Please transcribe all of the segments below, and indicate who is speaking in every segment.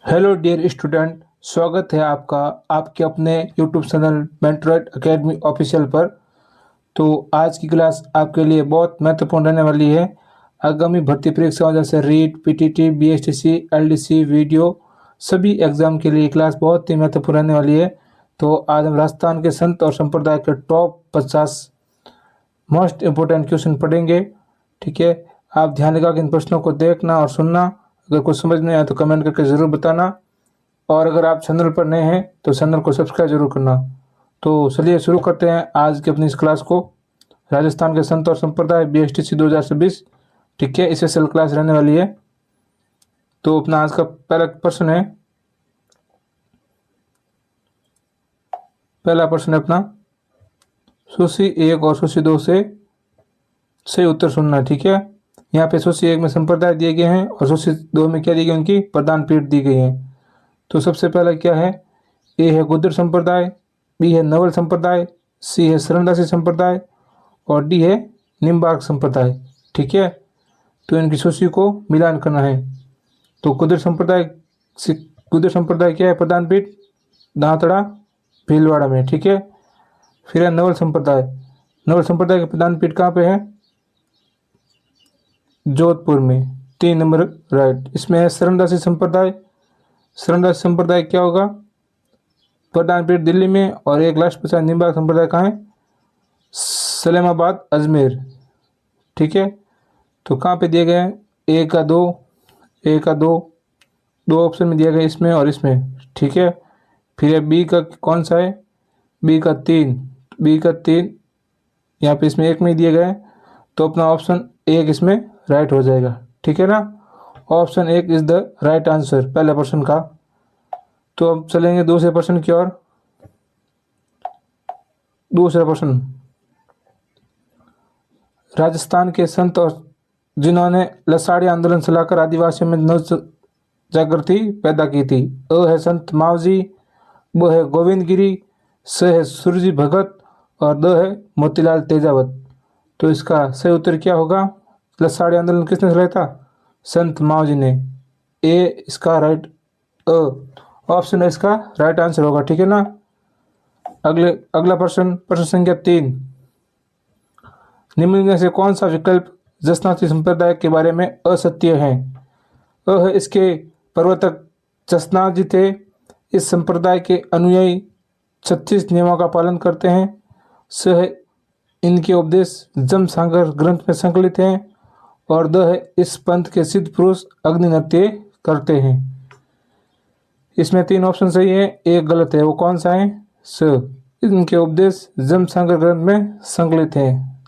Speaker 1: Hello dear student, स्वागत है आपका आपके अपने यूट्यूब चैनल मेंटरेट एकेडमी ऑफिशियल पर। तो आज की क्लास आपके लिए बहुत महत्वपूर्ण रहने वाली है। आगामी भर्ती परीक्षाओं जैसे REET, PTT, BSTC, LDC, video सभी एग्जाम के लिए क्लास बहुत ही महत्वपूर्ण रहने वाली है। तो आज हम राजस्थान के संत और संप्रदाय के टॉप 50 मोस्ट इम्पोर्टेंट क्वेश्चन पढ़ेंगे। ठीक है, आप ध्यान लगा के इन प्रश्नों को देखना और सुनना। अगर कुछ समझ नहीं आया तो कमेंट करके ज़रूर बताना, और अगर आप चैनल पर नए हैं तो चैनल को सब्सक्राइब जरूर करना। तो चलिए शुरू करते हैं आज की अपनी इस क्लास को। राजस्थान के संत और संप्रदाय बीएसटीसी 2026, ठीक है, स्पेशल क्लास रहने वाली है। तो अपना आज का पहला प्रश्न है, अपना सूची 1 और सूची 2 से सही उत्तर सुनना। ठीक है, यहाँ पे सूची 1 में संप्रदाय दिए गए हैं और सूची 2 में क्या दी गई, उनकी प्रधान पीठ दी गई है। तो सबसे पहला क्या है, ए है गुर्जर संप्रदाय, बी है नवल संप्रदाय, सी है शरणदासी संप्रदाय और डी है निम्बार्क संप्रदाय। ठीक है, तो इनकी सूची को मिलान करना है। तो गुर्जर संप्रदाय क्या है, प्रधान पीठ दांतड़ा भीलवाड़ा में। ठीक है, फिर है नवल संप्रदाय के प्रधान पीठ कहाँ पे है, जोधपुर में, 3 नंबर राइट। इसमें है शरणदासी संप्रदाय क्या होगा, प्रधान पीठ दिल्ली में, और एक लास्ट बचा निम्बार्क संप्रदाय कहाँ है, सलेमाबाद अजमेर। ठीक है, तो कहाँ पे दिए गए हैं, ए का दो ऑप्शन में दिया गया, इसमें और इसमें। ठीक है, फिर है बी का कौन सा है, बी का तीन यहाँ पे इसमें एक में ही दिया गया है, तो अपना ऑप्शन 1 इसमें राइट हो जाएगा। ठीक है ना, option 1 is the right answer पहले प्रश्न का। तो अब चलेंगे दूसरे प्रश्न की ओर। दूसरा प्रश्न, राजस्थान के संत और जिन्होंने लसाड़ी आंदोलन चलाकर आदिवासियों में नव जागृति पैदा की थी। अ है संत मावजी, ब है गोविंद गिरी, स है सूरजी भगत और द है मोतीलाल तेजावत। तो इसका सही उत्तर क्या होगा, लसाड़ी आंदोलन किसने चलाया था, संत मावजी ने। ए इसका राइट, ऑप्शन है इसका राइट आंसर होगा। ठीक है ना, अगला प्रश्न संख्या 3, निम्न में से कौन सा विकल्प जसनासी संप्रदाय के बारे में असत्य है। अ है इसके प्रवर्तक जसनाथ जी थे, इस संप्रदाय के अनुयायी 36 नियमों का पालन करते हैं। स है इनके उपदेश जमसागर ग्रंथ में संकलित हैं, और द है इस पंथ के सिद्ध पुरुष अग्नि नृत्य करते हैं। इसमें 3 ऑप्शन सही है, एक गलत है। वो कौन सा है, स इनके उपदेश जमसागर ग्रंथ में संकलित हैं।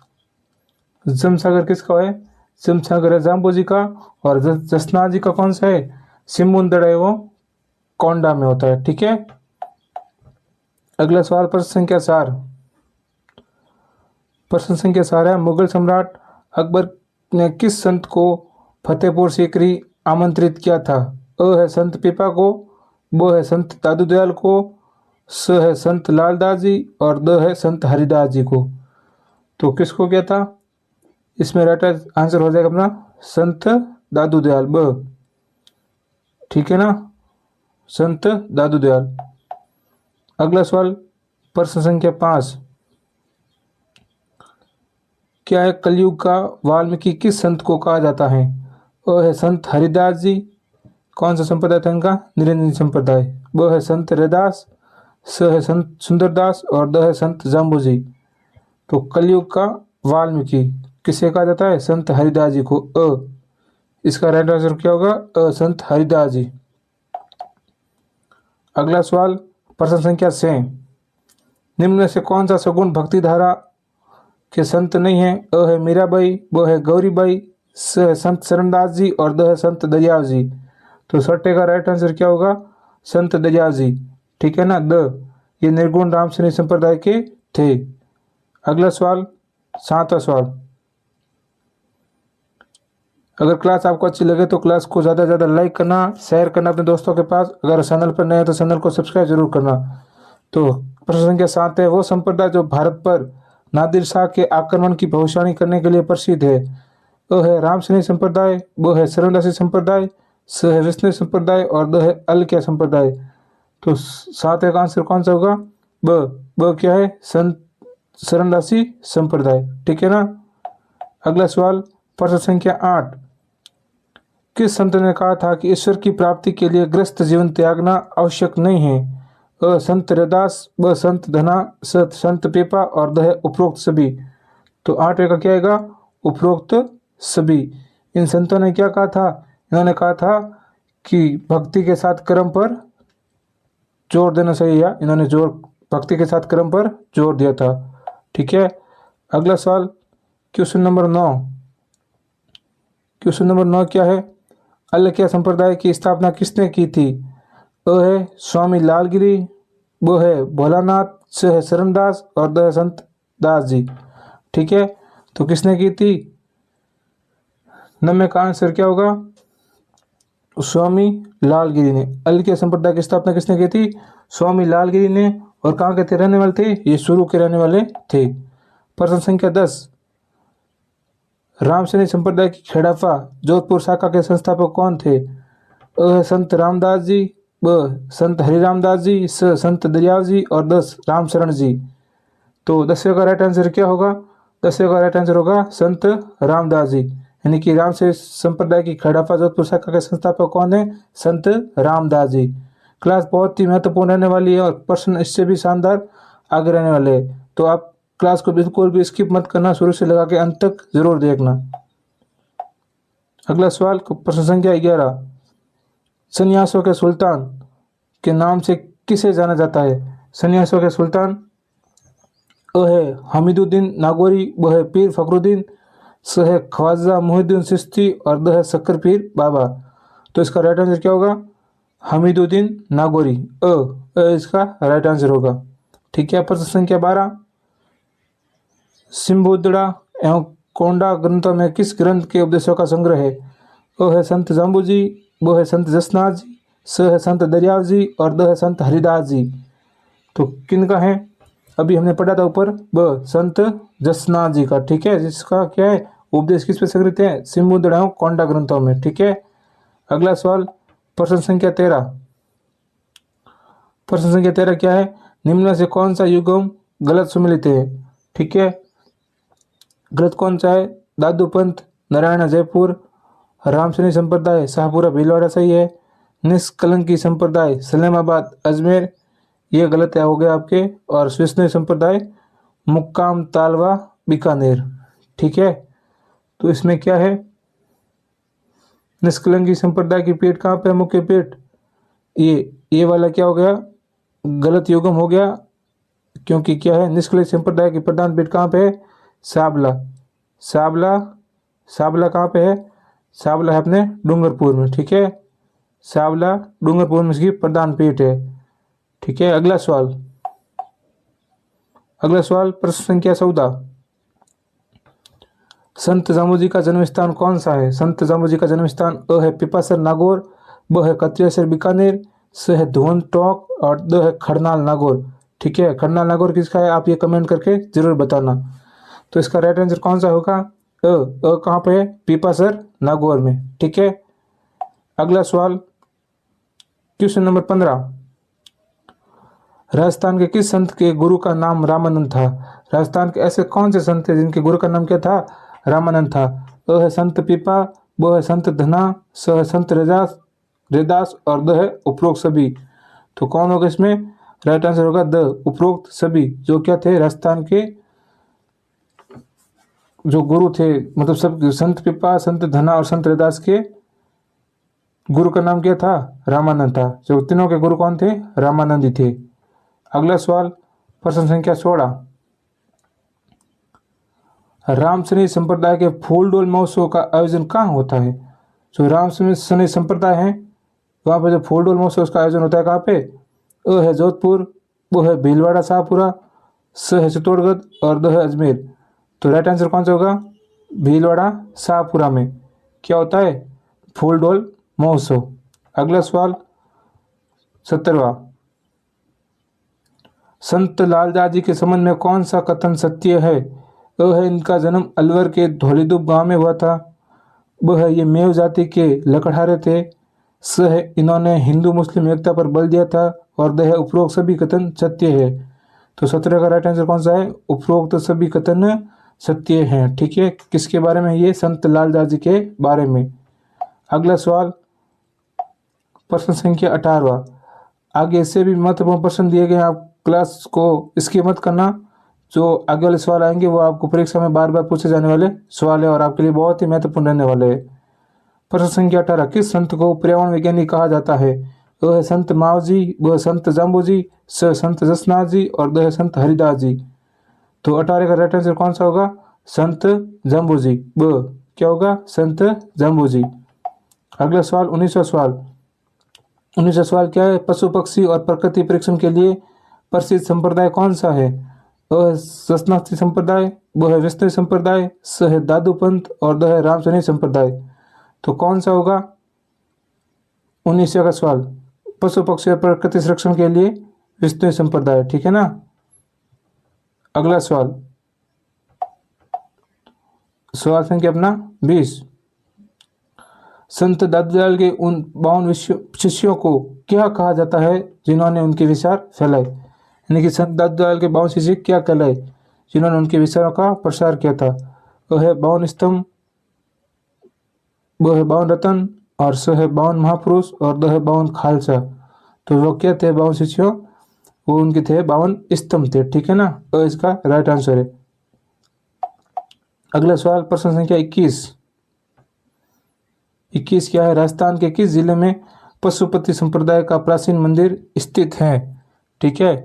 Speaker 1: जमसागर किसका है, जमसागर है जाम्बू जी का, और जसनाथ जी का कौन सा है, सिमुंदड़ है, वो कोंडा में होता है। ठीक है, अगला सवाल प्रश्न संख्या 4 है, मुगल सम्राट अकबर ने किस संत को फतेहपुर सीकरी आमंत्रित किया था। अ है संत पीपा को, ब है संत दादू दयाल को, स है संत लालदास जी और द है संत हरिदास जी को। तो किसको किया था, इसमें राइट आंसर हो जाएगा अपना संत दादू दयाल, ब। ठीक है ना, संत दादू दयाल। अगला सवाल प्रश्न संख्या 5, क्या है कलयुग का वाल्मीकि किस संत को कहा जाता है। अ है संत हरिदास जी, कौन सा संप्रदाय था इनका, निरंजन संप्रदाय। ब है संत रैदास, स है संत सुंदरदास और द है संत जाम्बू जी। तो कलयुग का वाल्मीकि किसे कहा जाता है, संत हरिदास जी को। इसका राइट आंसर क्या होगा, संत हरिदास जी। अगला सवाल प्रश्न संख्या 6, निम्न में से कौन सा सगुण भक्ति धारा के संत नहीं है। अ है मीराबाई, ब है गौरीबाई, स है संत शरणदास जी और द है संत दयाल जी। तो सट्टे का राइट आंसर क्या होगा, संत दयाल जी। ठीक है ना, द ये निर्गुण रामसैनी संप्रदाय के थे। अगला सवाल 7वां सवाल, अगर क्लास आपको अच्छी लगे तो क्लास को ज़्यादा से ज़्यादा लाइक करना, शेयर करना अपने दोस्तों के पास। अगर चैनल पर नए हैं तो चैनल को सब्सक्राइब जरूर करना। तो प्रश्न संख्या 7 है, वो संप्रदाय जो भारत पर नादिर शाह के आक्रमण की भविष्यवाणी करने के लिए प्रसिद्ध है। अ है रामसैनी संप्रदाय, ब है शरणदासी संप्रदाय, स है वैष्णव संप्रदाय और द है अलक्या संप्रदाय। तो सातवें का आंसर कौन सा होगा? ब क्या है? संत शरणदासी संप्रदाय। ठीक है ना। अगला सवाल प्रश्न संख्या 8। किस संत ने कहा था कि ईश्वर की प्राप्ति के लिए ग्रस्त जीवन त्यागना आवश्यक नहीं है? अ संत रैदास, ब संत धना, स संत पेपा और द है उपरोक्त सभी। तो 8वें का क्या आएगा? उपरोक्त सभी। इन संतों ने क्या कहा था? इन्होंने कहा था कि भक्ति के साथ कर्म पर जोर देना चाहिए, या इन्होंने भक्ति के साथ कर्म पर जोर दिया था। ठीक है। अगला सवाल क्वेश्चन नंबर 9। क्वेश्चन नंबर 9 क्या है? अलक्या संप्रदाय की स्थापना किसने की थी? अ है स्वामी लालगिरी, ब है भोलानाथ, स है शरणदास और द है संत दास जी। ठीक है। तो किसने की थी? 9 का आंसर क्या होगा? स्वामी लालगिरी ने। अलक्या संप्रदाय की स्थापना किसने की थी? स्वामी लालगिरी ने। और कहाँ के थे रहने वाले थे? ये शुरू के रहने वाले थे। प्रश्न संख्या 10। रामसैनी संप्रदाय की खेड़ाफा जोधपुर शाखा के संस्थापक कौन थे? अ है संत रामदास जी, ब संत हरिरामदास जी, स संत दरियाव जी और 10 रामशरण जी। तो 10वें का राइट आंसर क्या होगा? 10वें का राइट आंसर होगा संत रामदास जी। यानी कि राम से संप्रदाय की खेड़ाफा जोधपुर शाखा के संस्थापक कौन है? संत रामदास जी। क्लास बहुत ही महत्वपूर्ण रहने वाली है और प्रश्न इससे भी शानदार आगे रहने वाले हैं। तो आप क्लास को बिल्कुल भी स्किप मत करना, शुरू से लगा के अंत तक जरूर देखना। अगला सवाल प्रश्न संख्या 11। सन्यासियों के सुल्तान के नाम से किसे जाना जाता है? सन्यासियों के सुल्तान अ है हमीदुद्दीन नागौरी, ब है पीर फखरुद्दीन, स है ख्वाजा मुहिउद्दीन चिश्ती और द है शक्कर पीर बाबा। तो इसका राइट आंसर क्या होगा? हमीदुद्दीन नागौरी। इसका राइट आंसर होगा। ठीक है। प्रश्न संख्या 12। सिंबुदड़ा एवं कोंडा ग्रंथों में किस ग्रंथ के उपदेशों का संग्रह है? अ है संत जाम्बू जी, ब है संत जसनाथ जी, स है संत दरियाव जी और द है संत हरिदास जी। तो किन का है? अभी हमने पढ़ा था ऊपर, ब संत जसनाथ जी का। ठीक है। जिसका क्या है? उपदेश किस पे संग्रहित है? सिंबुदड़ा एवं कोंडा ग्रंथों में। ठीक है। अगला सवाल प्रश्न संख्या 13। प्रश्न संख्या 13 क्या है? निम्न में से कौन सा युग्म गलत सुमेलित है? ठीक है। गलत कौन सा है? दादू पंथ नारायण जयपुर, रामसैनी संप्रदाय शाहपुरा भीलवाड़ा सही है, निष्कलंकी संप्रदाय सलेमाबाद अजमेर ये गलत है हो गया आपके, और वैष्णव संप्रदाय मुक्काम तालवा बीकानेर। ठीक है। तो इसमें क्या है? निष्कलंकी संप्रदाय की पीठ कहाँ पे है? मुख्य पीठ ये वाला क्या हो गया? गलत युग्म हो गया, क्योंकि क्या है? निष्कलंक संप्रदाय की प्रधान पीठ कहाँ पे है? साबला। साबला कहाँ पे है? साबला है अपने डूंगरपुर में। ठीक है। साबला डूंगरपुर में इसकी प्रधान पीठ है। ठीक है। अगला सवाल प्रश्न संख्या 14। संत जाम्बू जी का जन्म स्थान कौन सा है? संत जाम्बू जी का जन्म स्थान अ है पिपासर नागौर, ब है कत्रियासर बीकानेर, स है धुवन टोंक और द है खरनाल नागौर। ठीक है। खरनाल नागौर किसका है? आप ये कमेंट करके जरूर बताना। तो इसका राइट आंसर कौन सा होगा? कहाँ पे है? पीपासर नागौर में। ठीक है। अगला सवाल क्वेश्चन नंबर 15। राजस्थान के किस संत के गुरु का नाम रामानंद था? राजस्थान के ऐसे कौन से संत थे जिनके गुरु का नाम क्या था? रामानंद था। अ है संत पीपा, ब है संत धना, स है संत रैदास और द है उपरोक्त सभी। तो कौन होगा इसमें? राइट आंसर होगा द उपरोक्त सभी। जो क्या थे? राजस्थान के जो गुरु थे, मतलब सब संत पिपा, संत धना और संत रैदास के गुरु का नाम क्या था? रामानंद था। जो तीनों के गुरु कौन थे? रामानंद ही थे। अगला सवाल प्रश्न संख्या 16। रामसैनी संप्रदाय के फूलडोल महोत्सव का आयोजन कहाँ होता है? जो रामसैनी संप्रदाय है वहाँ पर जो फूलडोल महोत्सव का आयोजन होता है कहाँ पे? अ है जोधपुर, ब है भीलवाड़ा शाहपुरा, स है चित्तौड़गढ़ और द है अजमेर। तो राइट आंसर कौन सा होगा? भीलवाड़ा शाहपुरा में क्या होता है? फूलडोल महोत्सव। अगला सवाल 17वां। संत लालदास जी के संबंध में कौन सा कथन सत्य है? अ है इनका जन्म अलवर के धौलीदुब गांव में हुआ था, ब है ये मेव जाति के लकड़हारे थे, स है इन्होंने हिंदू मुस्लिम एकता पर बल दिया था, और द है उपरोक्त सभी कथन सत्य है। तो 17 का राइट आंसर कौन सा है? उपरोक्त सभी कथन सत्य हैं। ठीक है, किसके बारे में? ये संत लालदास जी के बारे में। अगला सवाल प्रश्न संख्या 18वां। आगे इससे भी महत्वपूर्ण प्रश्न दिए गए हैं, आप क्लास को स्किप मत करना। जो आगे वाले सवाल आएंगे वो आपको परीक्षा में बार बार पूछे जाने वाले सवाल है और आपके लिए बहुत ही महत्वपूर्ण रहने वाले हैं। प्रश्न संख्या 18, किस संत को पर्यावरण वैज्ञानिक कहा जाता है? अ है संत मावजी, ब संत जाम्बू जी, स संत जसनाथ जी और द है संत हरिदास जी। तो 18 का राइट आंसर कौन सा होगा? संत जाम्बू जी। ब क्या होगा? संत जाम्बू जी। अगला सवाल 19वां सवाल। 19वां सवाल क्या है? पशु पक्षी और प्रकृति परीक्षण के लिए प्रसिद्ध संप्रदाय कौन सा है? अ है सतनाथी संप्रदाय, ब है वैष्णव संप्रदाय, स है दादू पंथ और द है रामसरणी संप्रदाय। तो कौन सा होगा? 19वां का सवाल पशु पक्षी और प्रकृति संरक्षण के लिए वैष्णव संप्रदाय। ठीक है ना। अगला सवाल, सवाल संख्या अपना 20। संत दादूदयाल के उन 52 शिष्यों को क्या कहा जाता है जिन्होंने उनके विचार फैलाए? यानी कि संत दादूदयाल के 52 शिष्य क्या कहलाए जिन्होंने उनके विचारों का प्रसार किया था? वह है 52 स्तंभ, वो है 52 रतन और स है 52 महापुरुष और द है 52 खालसा। तो वो क्या थे 52 शिष्यों? वो उनके थे 52 स्तंभ थे। ठीक है ना, तो इसका राइट आंसर है। अगला सवाल प्रश्न संख्या 21। 21 क्या है? राजस्थान के किस जिले में पशुपति संप्रदाय का प्राचीन मंदिर स्थित है? ठीक है,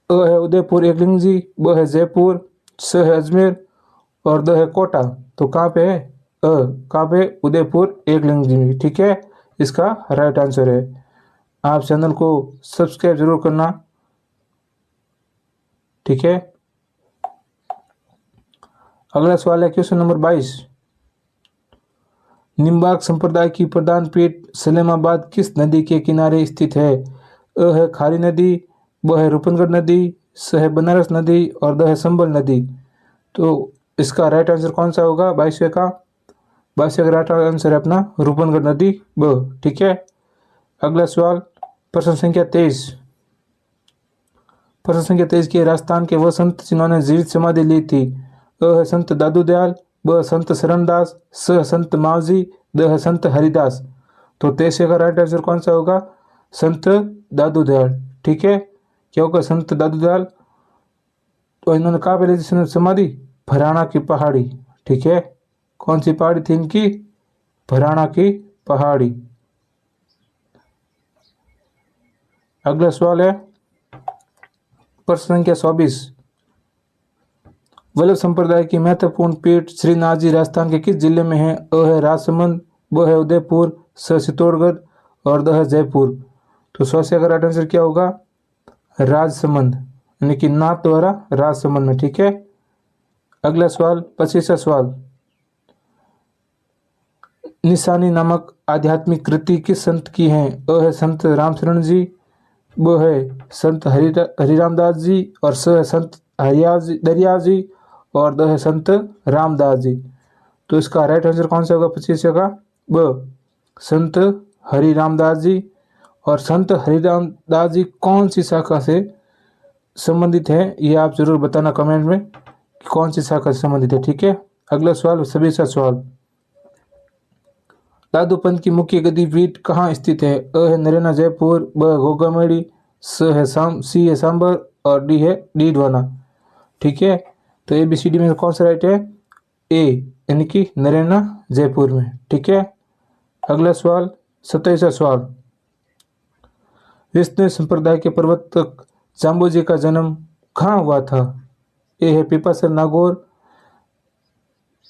Speaker 1: अ है उदयपुर एकलिंग जी, ब है जयपुर, स है अजमेर और द है कोटा। तो कहाँ पे है? कहाँ पे? उदयपुर एकलिंग जी में। ठीक है, इसका राइट आंसर है। आप चैनल को सब्सक्राइब जरूर करना। ठीक है, अगला सवाल है क्वेश्चन नंबर 22। निम्बार्क संप्रदाय की प्रधान पीठ सलेमाबाद किस नदी के किनारे स्थित है? अ है खारी नदी, ब है रूपनगढ़ नदी, स है बनारस नदी और द है संबल नदी। तो इसका राइट आंसर कौन सा होगा? 22वें का 22वें का राइट आंसर है अपना रूपनगढ़ नदी ब। ठीक है, अगला सवाल प्रश्न संख्या 23। प्रश्न संख्या 23 की राजस्थान के वह संत जिन्होंने जीवित समाधि ली थी? अ है संत दादूदयाल, ब संत शरणदास, स संत मावजी, द है संत हरिदास। तो 23 का राइट आंसर कौन सा होगा? संत दादूदयाल। ठीक है, क्या होगा? संत दादूदयाल। तो इन्होंने कहा पहले समाधि भराणा की पहाड़ी। ठीक है, कौन सी पहाड़ी थी इनकी? भराणा की पहाड़ी। अगला सवाल है प्रश्न संख्या 24। वल्लभ संप्रदाय की महत्वपूर्ण पीठ श्रीनाथ राजस्थान के किस जिले में है? अ है राजसमंद, ब है उदयपुर, स चित्तौड़गढ़ और द है जयपुर। तो 100 का राइट आंसर क्या होगा? राजसमंद, यानी कि नाथ द्वारा राजसमंद में। ठीक है, अगला सवाल 25वां सवाल। निशानी नामक आध्यात्मिक कृति किस संत की है? अ है संत रामशरण जी, ब है संत हरिरामदास जी और स है संत दरियाव जी और द है संत रामदास जी। तो इसका राइट आंसर कौन सा होगा 25 का? ब संत हरिरामदास जी। और संत हरिरामदास जी कौन सी शाखा से संबंधित है ये आप जरूर बताना कमेंट में कि कौन सी शाखा से संबंधित है। ठीक है, अगला सवाल 26वां सवाल। दादू पंथ की मुख्य गतिपीठ कहाँ स्थित है? अ है नरेना जयपुर, ब घोगामेड़ी, सी है सांबर और डी है डीडवाना। ठीक है, तो ABCD में कौन सा राइट है? ए, यानी कि नरेना जयपुर में। ठीक है, अगला सवाल 27वां सवाल। वैष्णव संप्रदाय के प्रवर्तक जाम्बू जी का जन्म कहाँ हुआ था? ए है पीपासर नागौर,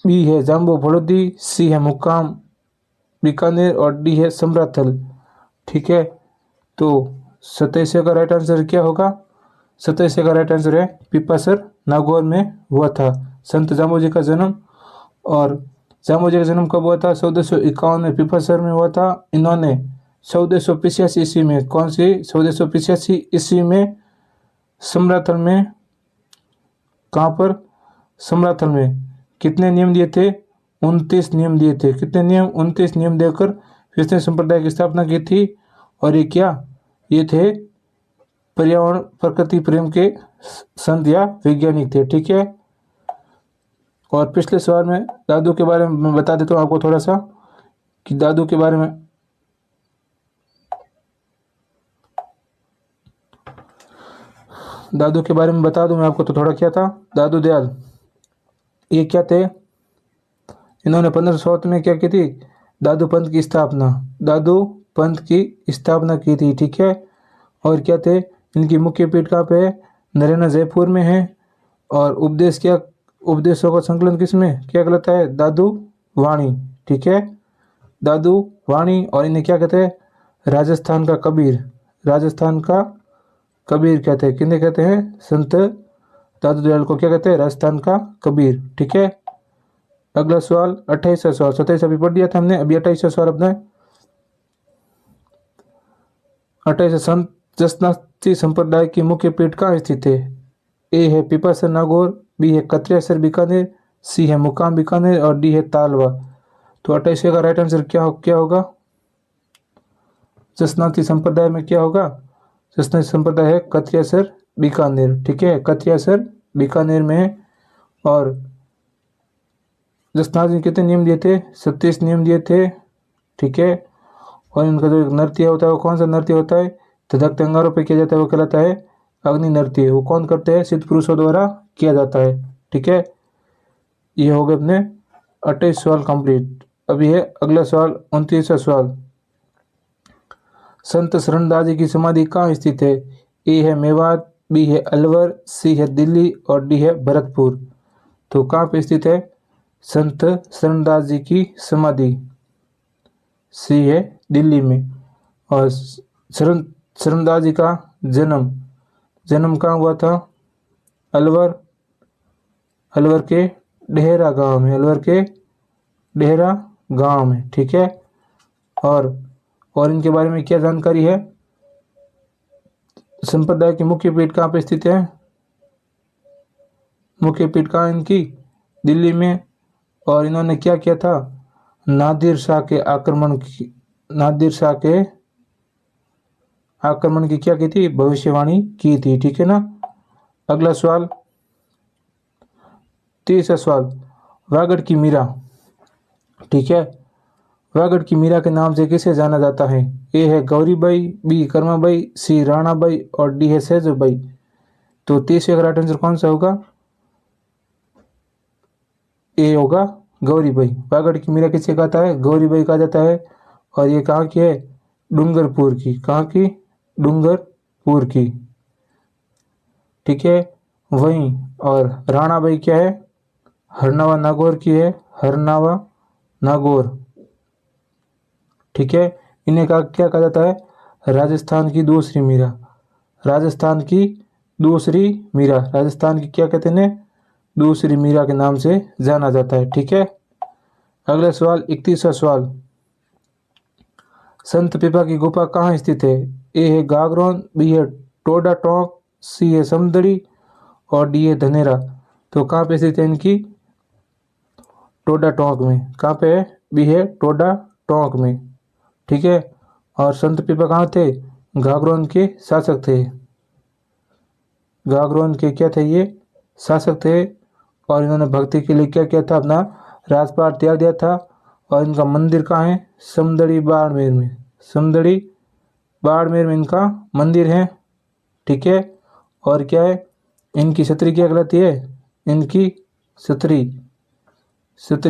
Speaker 1: बी है जाम्बू भड़ोदी, सी है मुकाम बीकानेर और डी है समराथल। ठीक है, तो 27 का राइट आंसर क्या होगा? 27 का राइट आंसर है पीपासर नागौर में हुआ था संत जाम्बू जी का जन्म। और जाम्बू जी का जन्म कब हुआ था? 1451 में पीपासर में हुआ था। इन्होंने 1485 ईस्वी में, कौन सी 1485 ईस्वी में समराथल में, कहाँ पर? समराथल में कितने नियम दिए थे? 29 नियम दिए थे। कितने नियम? 29 नियम देकर विष्णु संप्रदाय की स्थापना की थी। और ये क्या, ये थे पर्यावरण प्रकृति प्रेम के संत या वैज्ञानिक थे। ठीक है। और पिछले सवाल में दादू के बारे में मैं बता देता हूँ आपको थोड़ा सा कि दादू के बारे में। दादू के बारे में बता दूं मैं आपको तो थोड़ा, क्या था दादू दयाल, ये क्या थे, इन्होंने 1500 में क्या की थी, दादू पंथ की स्थापना, दादू पंथ की स्थापना की थी। ठीक है। और क्या थे, इनकी मुख्य पीठ कहाँ पे है, नरेना जयपुर में है। और उपदेश क्या, उपदेशों का संकलन किसमें क्या कहलाता है, दादू वाणी। ठीक है, दादू वाणी। और इन्हें क्या कहते हैं, राजस्थान का कबीर, राजस्थान का कबीर कहते हैं। किन्हें कहते हैं, संत दादू दयाल को क्या कहते हैं, राजस्थान का कबीर। ठीक है। अगला सवाल 28वां सवाल, 27 अभी पढ़ दिया था हमने, अभी 28वां सवाल अपना। 28 संत जसनाती संप्रदाय की मुख्य पीठ कहाँ स्थित है, ए है पिपासर नागौर, बी है कत्रियासर बीकानेर, सी है मुकाम बीकानेर और डी है तालवा। तो 28वें का राइट आंसर क्या होगा, जसनाती संप्रदाय में क्या होगा, जसनाती संप्रदाय है कत्रियासर बीकानेर। ठीक है, कत्रियासर बीकानेर में है। और जसनाथ जी कितने नियम दिए थे, 37 नियम दिए थे। ठीक है। और इनका जो नृत्य होता है वो कौन सा नृत्य होता है, धधकते अंगारों पर किया जाता है, वो कहलाता है अग्नि नृत्य। वो कौन करते हैं, सिद्ध पुरुषों द्वारा किया जाता है। ठीक है। ये हो गए अपने 28 सवाल कंप्लीट। अभी है अगला सवाल 29वां सवाल, संत शरणदास जी की समाधि कहाँ स्थित है, ए है मेवात, बी है अलवर, सी है दिल्ली और डी है भरतपुर। तो कहाँ पे स्थित है संत शरणदास जी की समाधि, सी है दिल्ली में। और शरणदास जी का जन्म कहाँ हुआ था, अलवर, अलवर के डेहरा गांव में, अलवर के डेहरा गांव में। ठीक है। और इनके बारे में क्या जानकारी है, संप्रदाय की मुख्य पीठ कहाँ पे स्थित है, मुख्य पीठ कहाँ इनकी, दिल्ली में। और इन्होंने क्या किया था, नादिर शाह के आक्रमण की क्या की थी, भविष्यवाणी की थी। ठीक है ना। अगला सवाल 30वां सवाल, वागड़ की मीरा। ठीक है, वागड़ की मीरा के नाम से किसे जाना जाता है, ए है गौरीबाई, बी कर्माबाई, सी राणाबाई और डी है सहजबाई। तो 30वें का राइट आंसर कौन सा होगा, ए होगा गौरीबाई। वागड़ की मीरा किसे कहता है, गौरीबाई कहा जाता है। और ये कहाँ की है, डूंगरपुर की, कहाँ की, डूंगरपुर की। ठीक है। वहीं और राणाबाई क्या है, हरनावा नागौर की है, हरनावा नागौर। ठीक है। इन्हें क्या कहा जाता है, राजस्थान की दूसरी मीरा, राजस्थान की दूसरी मीरा, राजस्थान की क्या कहते हैं, दूसरी मीरा के नाम से जाना जाता है। ठीक है। अगला सवाल 31वां सवाल, संत पिपा की गुफा कहाँ स्थित है, ए है गागरोन, बी है टोडा टोंक, सी है समदड़ी और डी है धनेरा। तो कहाँ पे स्थित है इनकी, टोडा टोंक में। कहाँ पे है, बी है टोडा टोंक में। ठीक है। और संत पिपा कहाँ थे, गागरोन के शासक थे, गागरोन के क्या थे, ये शासक थे। और इन्होंने भक्ति के लिए क्या किया था, अपना राजपाट त्याग दिया था। और इनका मंदिर कहाँ है, समदड़ी बाड़मेर में, समदड़ी बाड़मेर में इनका मंदिर है। ठीक है। और क्या है, इनकी छतरी क्या कहलाती है, इनकी छतरी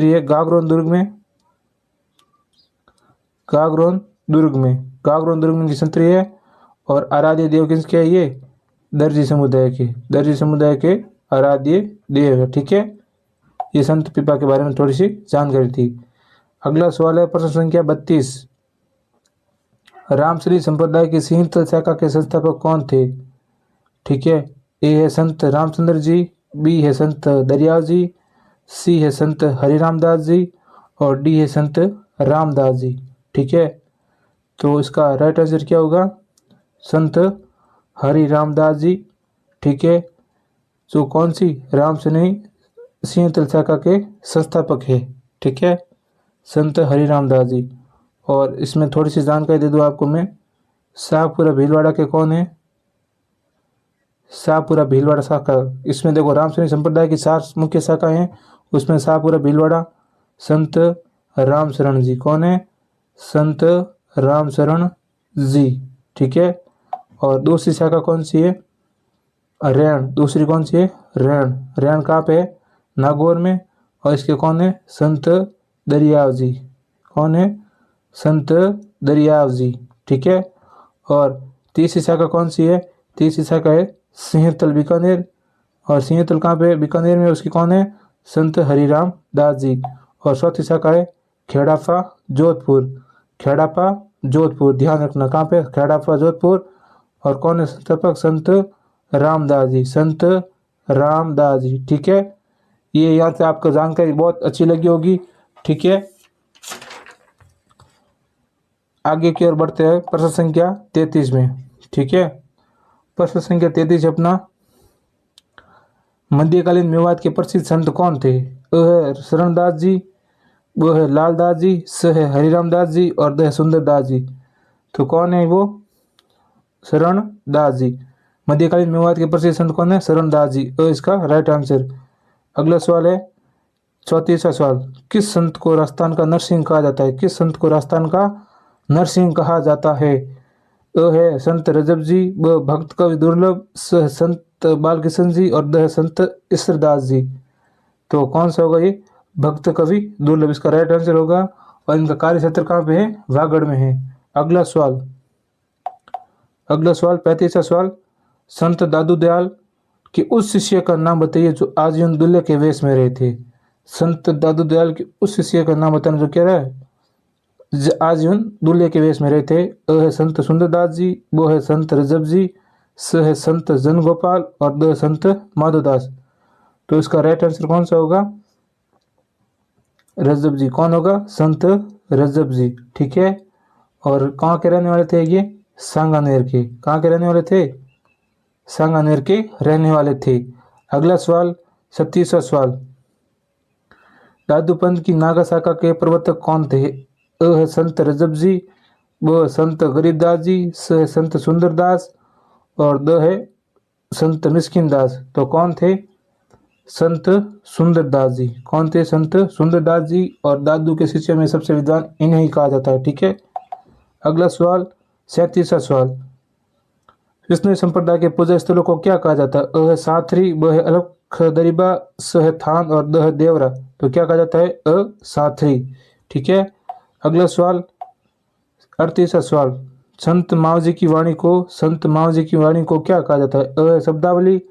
Speaker 1: है गागरोन दुर्ग में, गागरोन दुर्ग में इनकी छतरी है। और आराध्य देव किसके है, ये दर्जी समुदाय के आराध्य देव है। ठीक है। ये संत पिपा के बारे में थोड़ी सी जानकारी थी। अगला सवाल है प्रश्न संख्या 32, रामश्री संप्रदाय की सिंहतल शाखा के संस्थापक कौन थे। ठीक है। ए है संत रामचंद्र जी, बी है संत दरियाव जी, सी है संत हरिरामदास जी और डी है संत रामदास जी। ठीक है। तो इसका राइट आंसर क्या होगा, संत हरिरामदास जी। ठीक है। जो कौन सी, राम से नहीं, सिंहतल शाखा के संस्थापक है। ठीक है, संत हरिरामदास जी। और इसमें थोड़ी सी जानकारी दे दूँ आपको मैं। शाहपुरा भीलवाड़ा के कौन है? शाहपुरा भीलवाड़ा शाखा। इसमें देखो रामशरणी संप्रदाय की 4 मुख्य शाखाएं हैं, उसमें शाहपुरा भीलवाड़ा संत रामशरण जी। कौन है? संत रामशरण जी। ठीक है। और दूसरी शाखा कौन सी है? रैण। दूसरी कौन सी है? रैण। रैण कहाँ पे है? नागौर में। और इसके कौन है? संत दरियाव जी। कौन है? संत दरियाव जी। ठीक है। और तीसरी शाखा कौन सी है? तीसरी शाखा है सिंहतल बीकानेर। और सिंहतल कहाँ पे है? बीकानेर में। उसकी कौन है? संत हरिराम दास जी। और चौथी शाखा है खेड़ाफा जोधपुर। खेड़ापा जोधपुर, ध्यान रखना कहाँ पे? खेड़ापा जोधपुर। और कौन है संस्थापक? संत रामदास जी। संत रामदास जी। ठीक है। ये यहाँ से आपको जानकारी बहुत अच्छी लगी होगी। ठीक है। आगे की ओर बढ़ते हैं प्रश्न संख्या 33 में। ठीक है। प्रश्न संख्या 33 अपना, मध्यकालीन मेवात के प्रसिद्ध संत कौन थे? अ है शरणदास जी, ब है लालदास जी, स है हरिराम दास जी और द है सुंदर दास जी। तो कौन है वो? शरणदास जी। मध्यकालीन मेवात के प्रसिद्ध संत कौन है? शरणदास जी। इसका राइट आंसर। अगला सवाल है 34वां सवाल, किस संत को राजस्थान का नरसिंह कहा जाता है? किस संत को राजस्थान का नरसिंह कहा जाता है? है संत रजब जी, ब भक्त कवि दुर्लभ, स है संत बालकिशन जी और द है संत ईश्वरदास जी। तो कौन सा होगा ये? भक्त कवि दुर्लभ इसका राइट आंसर होगा। और इनका कार्य क्षेत्र कहाँ पे है? वागड़ में है। अगला सवाल 35वां सवाल, संत दादू दयाल कि उस शिष्य का नाम बताइए जो आजीवन दूल्हे के वेश में रहे थे। संत दादू दयाल के उस शिष्य का नाम बताना जो कह रहा है आजीवन दूल्हे के वेश में रहे थे। अ है संत सुंदरदास जी, वो है संत रजब जी, स है संत जन गोपाल और द है संत माधोदास। तो इसका राइट आंसर कौन सा होगा? रजब जी। कौन होगा? संत रजब जी। ठीक है। और कहाँ के रहने वाले थे ये? सांगानेर के। कहाँ के रहने वाले थे? सांगानेर के रहने वाले थे। अगला सवाल 36वां सवाल, दादू पंथ की नागा शाखा के प्रवर्तक कौन थे? अ है संत रजब जी, ब संत गरीबदास जी, स है संत सुंदरदास और द है संत मिस्किन दास। तो कौन थे? संत सुंदरदास जी। कौन थे? संत सुंदरदास जी। और दादू के शिष्य में सबसे विद्वान इन्हें ही कहा जाता है। ठीक है। अगला सवाल 37वां सवाल, कृष्ण संप्रदाय के पूजा स्थलों को क्या कहा जाता है? अ है साथरी, ब है अलख दरिबा, स है थान और द है देवरा। तो क्या कहा जाता है? साथरी। ठीक है। अगला सवाल 38वां सवाल, संत मावजी की वाणी को क्या कहा जाता है? अ है शब्दावली,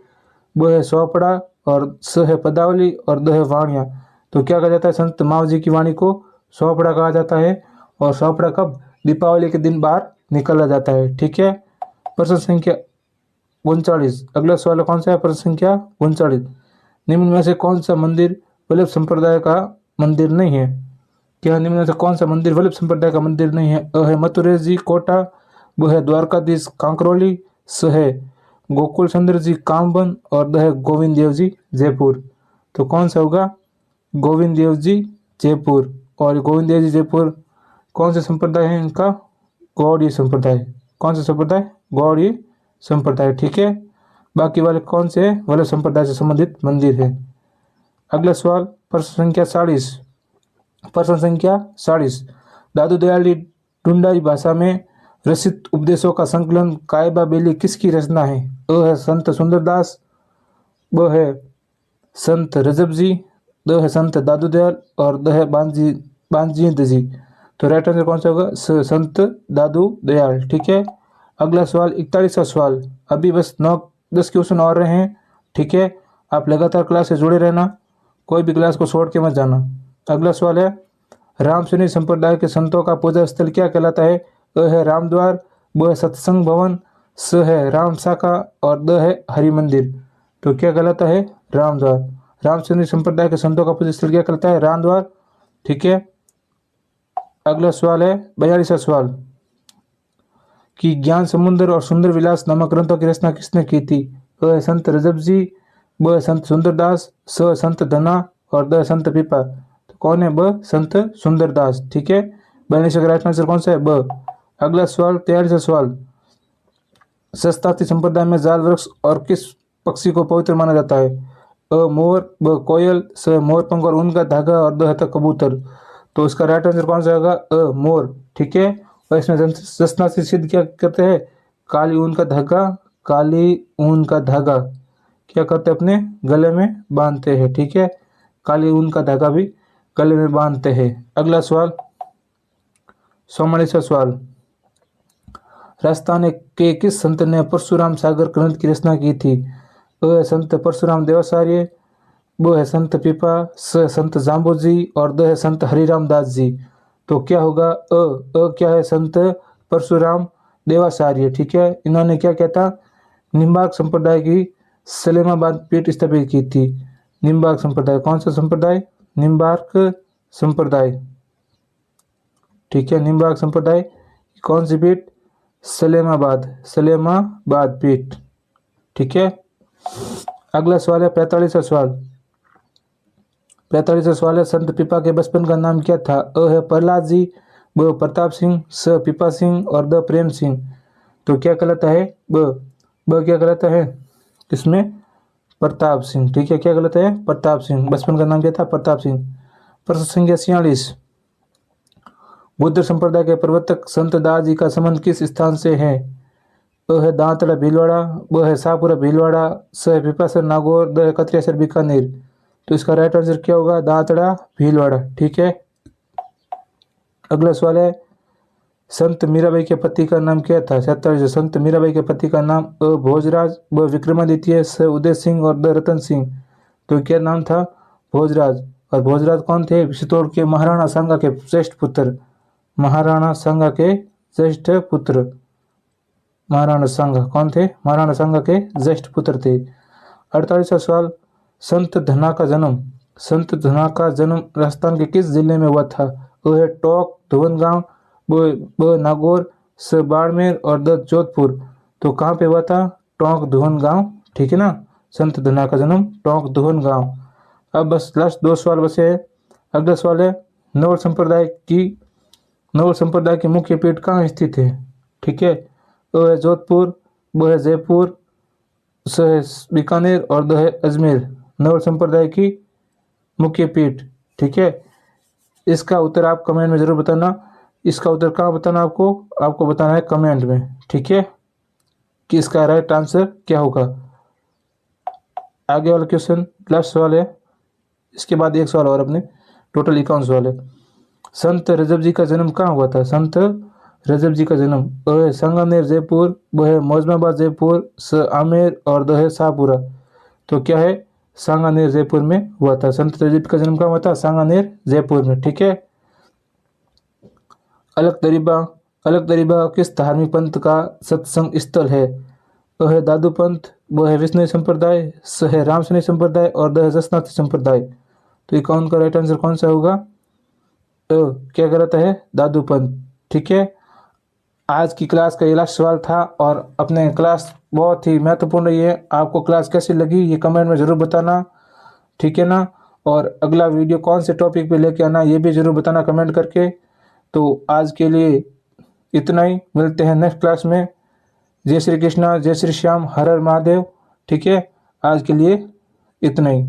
Speaker 1: ब है सोपड़ा और स है पदावली और द है वाणिया। तो क्या कहा जाता है? संत मावजी की वाणी को सोपड़ा कहा जाता है। और सोपड़ा कब? दीपावली के दिन बाहर निकाला जाता है। ठीक है। प्रश्न संख्या 39। अगला सवाल कौन सा है? प्रश्न संख्या 39, निम्न में से कौन सा मंदिर वल्लभ संप्रदाय का मंदिर नहीं है? क्या निम्न में से कौन सा मंदिर वल्लभ संप्रदाय का मंदिर नहीं है? अ है मथुरेश जी कोटा, ब है द्वारकाधीश कांकरोली, स है गोकुल चंद्र जी कामबन और द है गोविंद देव जी जयपुर। तो कौन सा होगा? गोविंद देव जी जयपुर। और गोविंद देव जी जयपुर कौन से संप्रदाय है इनका? गौड़ीय संप्रदाय। कौन सा संप्रदाय? गौड़ीय संप्रदाय। ठीक है। बाकी वाले कौन से हैं? वल्लभ संप्रदाय से संबंधित मंदिर है। अगला सवाल प्रश्न संख्या 40। प्रश्न संख्या 40, दादू दयाल ढूंढाई भाषा में रचित उपदेशों का संकलन कायबा बेली किसकी रचना है? अ है संत सुंदरदास, ब है संत रजब जी, द है संत दादू दयाल और द है बांजीद जी। तो राइट आंसर कौन सा होगा? संत दादू दयाल। ठीक है। अगला सवाल 41वां सवाल, अभी बस 9-10 क्वेश्चन और रहे हैं। ठीक है। आप लगातार क्लास से जुड़े रहना, कोई भी क्लास को छोड़ के मत जाना। अगला सवाल है, रामशरणी संप्रदाय के संतों का पूजा स्थल क्या कहलाता है? अ है रामद्वार, ब है सत्संग भवन, स है राम शाखा और द है हरि मंदिर। तो क्या कहलाता है? रामद्वार। रामशरणी संप्रदाय के संतों का पूजा स्थल क्या कहलाता है? रामद्वार। ठीक है। अगला सवाल है 42वां सवाल, कि ज्ञान समुद्र और सुंदर विलास नामक ग्रंथों की रचना किसने की थी? अ है संत रजब जी, ब है संत सुंदरदास, स है संत धना और द है संत पीपा। तो कौन है? ब संत सुंदरदास। ठीक है। 42 का राइट आंसर कौन सा है? ब। अगला सवाल 43वां सवाल, सस्ताती संप्रदाय में जाल वृक्ष और किस पक्षी को पवित्र माना जाता है? अ मोर, ब कोयल, स मोरपंख और ऊन का धागा और द है कबूतर। तो इसका राइट आंसर कौन सा होगा? मोर। ठीक है। और इसमें सस्ताती सिद्ध क्या करते हैं? काली ऊन का धागा, काली ऊन का धागा क्या करते हैं? अपने गले में बांधते हैं। ठीक है, काली ऊन का धागा भी गले में बांधते हैं। अगला सवाल 44वां सवाल, राजस्थान के किस संत ने परशुराम सागर ग्रंथ की रचना की थी? अ है संत परशुराम देवाचार्य, ब है संत पीपा, स संत जाम्बोजी और द है संत हरिराम दास जी। तो क्या होगा? अ क्या है? संत परशुराम देवाचार्य। ठीक है, इन्होंने क्या किया था? निम्बार्क संप्रदाय की सलेमाबाद पीठ स्थापित की थी। निम्बार्क संप्रदाय, कौन सा संप्रदाय? निम्बार्क संप्रदाय। ठीक है, निम्बार्क संप्रदाय कौन सी पीठ? सलेमाबाद, सलेमाबाद पीठ। ठीक है। अगला सवाल है 45वां सवाल। 45वां सवाल है, संत पीपा के बचपन का नाम क्या था? अ है प्रहलाद जी, ब प्रताप सिंह, स पीपा सिंह और द प्रेम सिंह। तो क्या कहलाता है? ब क्या कहलाता है इसमें? प्रताप सिंह। ठीक है, क्या कहलाता है? प्रताप सिंह। बचपन का नाम क्या था? प्रताप सिंह। प्रश्न संख्या 46, बुद्ध संप्रदाय के प्रवर्तक संत दास जी का संबंध किस स्थान से है? अ है दांतड़ा भीलवाड़ा, ब है शाहपुरा भीलवाड़ा, स है पिपासर नागौर, द है कतरियासर बीकानेर। तो इसका राइट आंसर क्या होगा? दांतड़ा भीलवाड़ा। ठीक है। अगला सवाल है, संत मीराबाई के पति का नाम क्या था? 47, संत मीराबाई के पति का नाम अ भोजराज, ब विक्रमादित्य, स उदय सिंह और द रतन सिंह। तो क्या नाम था? भोजराज। और भोजराज कौन थे? चित्तौड़ के महाराणा सांगा के श्रेष्ठ पुत्र। महाराणा सांगा के ज्येष्ठ पुत्र। महाराणा सांगा कौन थे? महाराणा सांगा के ज्येष्ठ पुत्र थे। 48वां सवाल, संत धना का जन्म, संत धना का जन्म राजस्थान के किस जिले में हुआ था? अ है टोंक, धुवनगांव, ब नागौर, स बाड़मेर और द जोधपुर। तो कहाँ पे हुआ था? टोंक, धुवनगांव। ठीक है ना, संत धना का जन्म टोंक, धुवनगांव। अब बस लास्ट 2 सवाल बचे हैं। अगला सवाल है, नवल संप्रदाय की मुख्य पीठ कहाँ स्थित है? ठीक है, अ है जोधपुर, ब है जयपुर, स है बीकानेर और द है अजमेर। नवल संप्रदाय की मुख्य पीठ। ठीक है, इसका उत्तर आप कमेंट में जरूर बताना। इसका उत्तर कहाँ बताना? आपको बताना है कमेंट में। ठीक है, कि इसका राइट आंसर क्या होगा। आगे वाला क्वेश्चन लास्ट सवाल है, इसके बाद एक सवाल और अपने, टोटल 51 सवाल है। संत रजब जी का जन्म कहाँ हुआ था? संत रजब जी का जन्म अ है सांगानेर जयपुर, ब है मौजमाबाद जयपुर, स आमेर और द है शाहपुरा। तो क्या है? सांगानेर जयपुर में हुआ था। संत रजब का जन्म कहाँ हुआ था? सांगानेर जयपुर में। ठीक है। अलग दरीबा किस धार्मिक पंथ का सत्संग स्थल है? अ है दादू पंथ, ब है विष्णु संप्रदाय, स है रामसनी संप्रदाय और द है जसनाथी संप्रदाय। तो ये कौन का राइट आंसर कौन सा होगा? क्या कहलाता है? दादू पंथ। ठीक है, आज की क्लास का ये लास्ट सवाल था और अपने क्लास बहुत ही महत्वपूर्ण रही है। आपको क्लास कैसी लगी ये कमेंट में ज़रूर बताना। ठीक है ना, और अगला वीडियो कौन से टॉपिक पे लेके आना ये भी ज़रूर बताना कमेंट करके। तो आज के लिए इतना ही, मिलते हैं नेक्स्ट क्लास में। जय श्री कृष्णा, जय श्री श्याम, हर हर महादेव। ठीक है, आज के लिए इतना ही।